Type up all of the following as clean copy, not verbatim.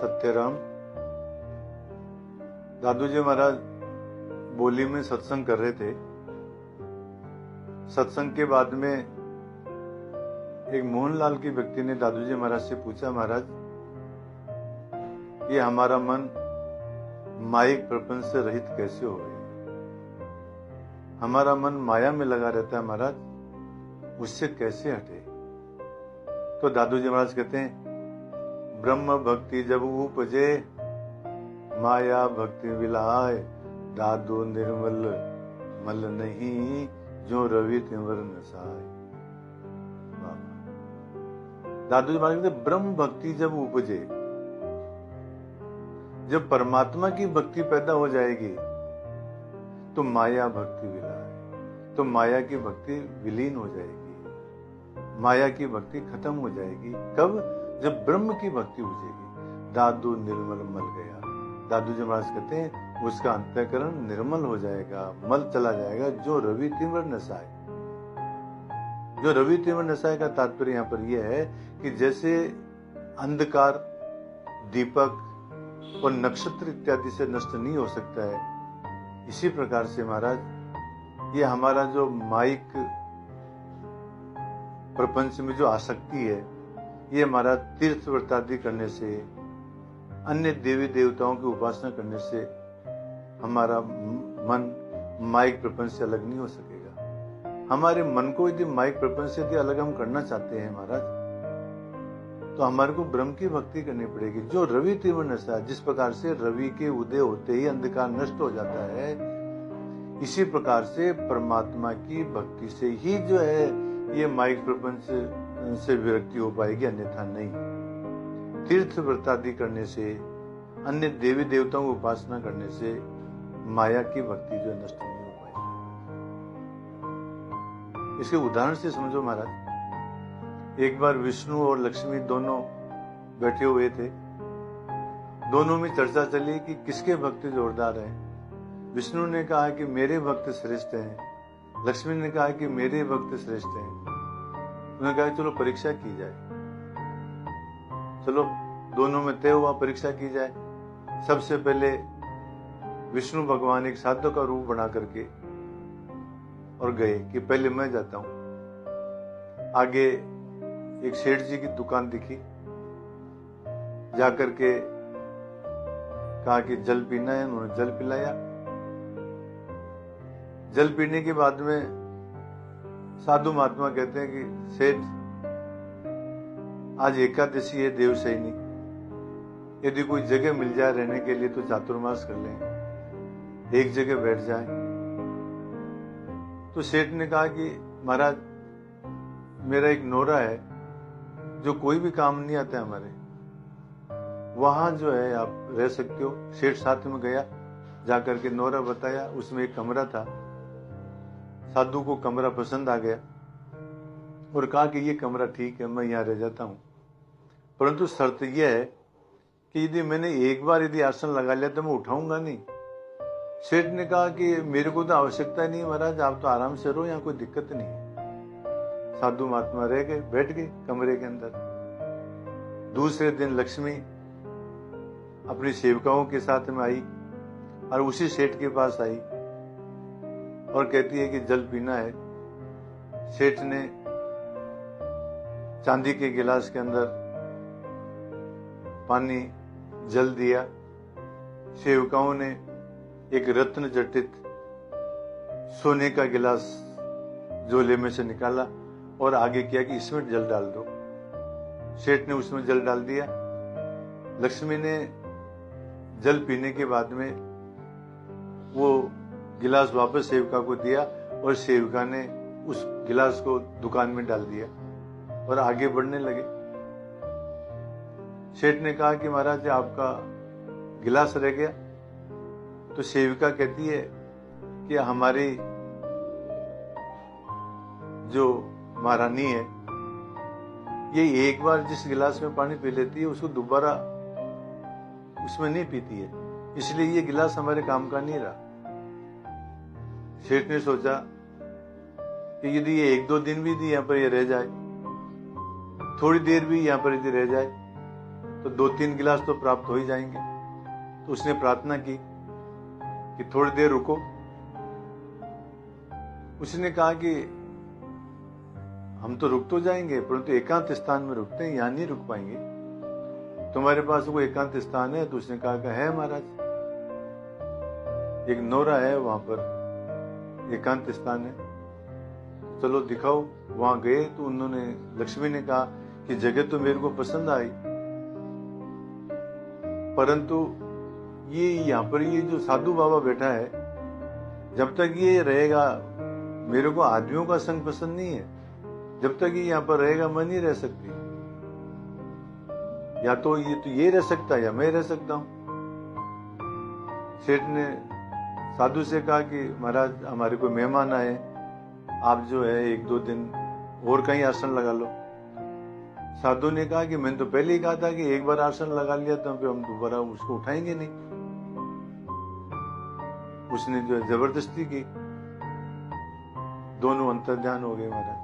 सत्यराम। दादू जी महाराज बोली में सत्संग कर रहे थे। सत्संग के बाद में एक मोहनलाल की व्यक्ति ने दादू जी महाराज से पूछा, महाराज ये हमारा मन माइक प्रपंच से रहित कैसे हो गए? हमारा मन माया में लगा रहता है महाराज, उससे कैसे हटे? तो दादू जी महाराज कहते हैं, ब्रह्म भक्ति जब उपजे माया भक्ति विलाय, दादू निर्मल मल नहीं जो रवि तिंवर नसाय। दादू जी महाराज कहते ब्रह्म भक्ति जब उपजे, जब परमात्मा की भक्ति पैदा हो जाएगी तो माया भक्ति विलाय, तो माया की भक्ति विलीन हो जाएगी, माया की भक्ति खत्म हो जाएगी। कब? जब ब्रह्म की भक्ति उठेगी। दादू निर्मल मल गया। दादू जी महाराज कहते हैं उसका अंतःकरण निर्मल हो जाएगा, मल चला जाएगा, जो रवि तिंवर नसाए। जो रवि तिंवर नसाए का तात्पर्य यहाँ पर यह है कि जैसे अंधकार दीपक और नक्षत्र इत्यादि से नष्ट नहीं हो सकता है, इसी प्रकार से महाराज ये हमारा जो माइक प्रपंच में जो आसक्ति है, ये हमारा तीर्थ व्रतादि करने से, अन्य देवी देवताओं की उपासना करने से हमारा मन माइक प्रपंच से अलग नहीं हो सकेगा। हमारे मन को यदि माइक प्रपंच से यदि अलग हम करना चाहते हैं महाराज, तो हमारे को ब्रह्म की भक्ति करनी पड़ेगी, जो रवि तिंवर नशा। जिस प्रकार से रवि के उदय होते ही अंधकार नष्ट हो जाता है, इसी प्रकार से परमात्मा की भक्ति से ही जो है ये माइक प्रपंच से विरक्ति हो पाएगी, अन्यथा नहीं। तीर्थ व्रतादि करने से, अन्य देवी देवताओं की उपासना करने से माया की भक्ति जो नष्ट नहीं हो पाएगी। इसके उदाहरण से समझो महाराज, एक बार विष्णु और लक्ष्मी दोनों बैठे हुए थे। दोनों में चर्चा चली कि किसके भक्त जोरदार है। विष्णु ने कहा कि मेरे भक्त श्रेष्ठ हैं, लक्ष्मी ने कहा कि मेरे भक्त श्रेष्ठ हैं। उन्होंने कहा चलो परीक्षा की जाए, चलो दोनों में तय हुआ परीक्षा की जाए। सबसे पहले विष्णु भगवान एक साधु का रूप बना करके और गए कि पहले मैं जाता हूं। आगे एक सेठ जी की दुकान दिखी, जाकर के कहा कि जल पीना है, उन्होंने जल पिलाया। जल पीने के बाद में साधु महात्मा कहते हैं कि सेठ आज एकादशी है देवशयनी, यदि कोई जगह मिल जाए रहने के लिए तो चातुर्मास कर लें, एक जगह बैठ जाए। तो सेठ ने कहा कि महाराज मेरा एक नोरा है जो कोई भी काम नहीं आता है हमारे, वहां जो है आप रह सकते हो। सेठ साथ में गया, जाकर के नोरा बताया, उसमें एक कमरा था। साधु को कमरा पसंद आ गया और कहा कि ये कमरा ठीक है, मैं यहाँ रह जाता हूँ, परंतु शर्त यह है कि यदि मैंने एक बार यदि आसन लगा लिया तो मैं उठाऊंगा नहीं। सेठ ने कहा कि मेरे को तो आवश्यकता नहीं महाराज, आप तो आराम से रहो, यहाँ कोई दिक्कत नहीं है। साधु महात्मा रह गए, बैठ गए कमरे के अंदर। दूसरे दिन लक्ष्मी अपनी सेवकाओं के साथ में आई और उसी सेठ के पास आई और कहती है कि जल पीना है। सेठ ने चांदी के गिलास के अंदर पानी जल दिया। सेवकाओं ने एक रत्न जटित सोने का गिलास झोले में से निकाला और आगे किया कि इसमें जल डाल दो। सेठ ने उसमें जल डाल दिया। लक्ष्मी ने जल पीने के बाद में वो गिलास वापस सेविका को दिया और सेविका ने उस गिलास को दुकान में डाल दिया और आगे बढ़ने लगे। सेठ ने कहा कि महाराज आपका गिलास रह गया। तो सेविका कहती है कि हमारी जो महारानी है, ये एक बार जिस गिलास में पानी पी लेती है उसको दोबारा उसमें नहीं पीती है, इसलिए ये गिलास हमारे काम का नहीं रहा। सेठ ने सोचा कि यदि ये एक दो दिन भी यहाँ पर ये रह जाए, थोड़ी देर भी यहाँ पर यदि रह जाए, तो 2-3 गिलास तो प्राप्त हो ही जाएंगे। तो उसने प्रार्थना की कि थोड़ी देर रुको। उसने कहा कि हम तो रुक तो जाएंगे, परंतु एकांत स्थान में रुकते हैं, यहां नहीं रुक पाएंगे। तुम्हारे पास कोई एकांत स्थान है? तो उसने कहा कि है महाराज, एक नोरा है, वहां पर एकांत स्थान है, चलो दिखाओ। वहां गए तो उन्होंने, लक्ष्मी ने कहा कि जगह तो मेरे को पसंद आई, परंतु ये यहाँ पर ये जो साधु बाबा बैठा है, जब तक ये रहेगा, मेरे को आदमियों का संग पसंद नहीं है, जब तक ये यहाँ पर रहेगा मैं नहीं रह सकती। या तो ये रह सकता है या मैं रह सकता हूं। सेठ ने साधु से कहा कि महाराज हमारे कोई मेहमान आए, आप जो है 1-2 दिन और कहीं आसन लगा लो। साधु ने कहा कि मैंने तो पहले ही कहा था कि एक बार आसन लगा लिया तो फिर हम दोबारा उसको उठाएंगे नहीं। उसने जो है जबरदस्ती की, दोनों अंतर्ध्यान हो गए महाराज।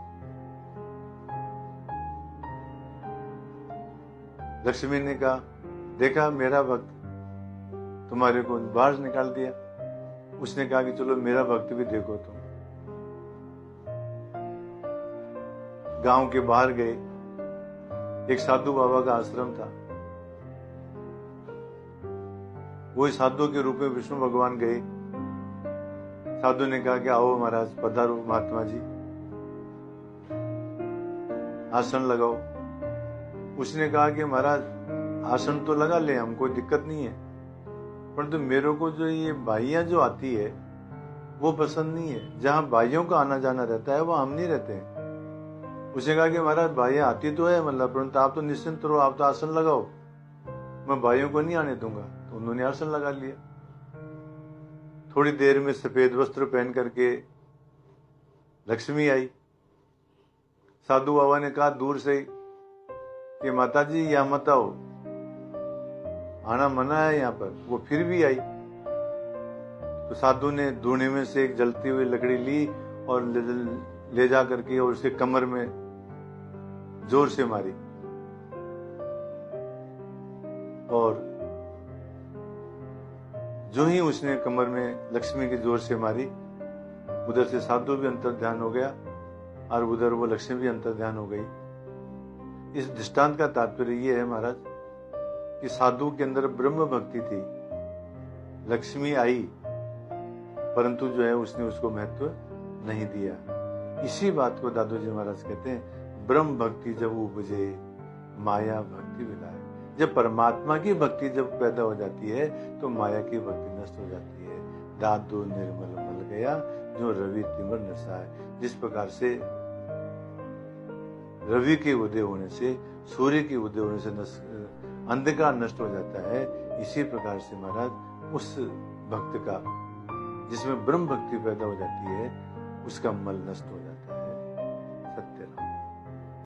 लक्ष्मी ने कहा, देखा मेरा भक्त तुम्हारे को बाहर निकाल दिया। उसने कहा कि चलो मेरा भक्त भी देखो तुम। गांव के बाहर गए, एक साधु बाबा का आश्रम था। वही साधु के रूप में विष्णु भगवान गए। साधु ने कहा कि आओ महाराज, पधारो महात्मा जी, आसन लगाओ। उसने कहा कि महाराज आसन तो लगा ले, हम कोई दिक्कत नहीं है, परंतु मेरे को जो ये बाइयां जो आती है वो पसंद नहीं है। जहां बाइयों का आना जाना रहता है वहां हम नहीं रहते हैं। उसने कहा कि महाराज बाइयां आती तो है, मतलब, परंतु आप तो निश्चिंत रहो, आप तो आसन लगाओ, मैं बाइयों को नहीं आने दूंगा। तो उन्होंने आसन लगा लिया। थोड़ी देर में सफेद वस्त्र पहन करके लक्ष्मी आई। साधु बाबा ने कहा दूर से कि माता जी यहां मत आओ, आना मना है यहाँ पर। वो फिर भी आई। तो साधु ने धूने में से एक जलती हुई लकड़ी ली और ले जा करके और उसके कमर में जोर से मारी। और जो ही उसने कमर में लक्ष्मी की जोर से मारी, उधर से साधु भी अंतर्ध्यान हो गया और उधर वो लक्ष्मी भी अंतर्ध्यान हो गई। इस दृष्टांत का तात्पर्य ये है महाराज कि साधु के अंदर ब्रह्म भक्ति थी, लक्ष्मी आई, परंतु जो है उसने उसको महत्व नहीं दिया। इसी बात को दादू जी महाराज कहते हैं, ब्रह्म भक्ति जब उपजे माया भक्ति विलाय। जब परमात्मा की भक्ति जब पैदा हो जाती है तो माया की भक्ति नष्ट हो जाती है। दादू निर्मल मल गया जो रवि तिमर नशा है। जिस प्रकार से रवि के उदय होने से, सूर्य के उदय होने से अंधकार नष्ट हो जाता है, इसी प्रकार से महाराज उस भक्त का जिसमें ब्रह्म भक्ति पैदा हो जाती है, उसका मल नष्ट हो जाता है।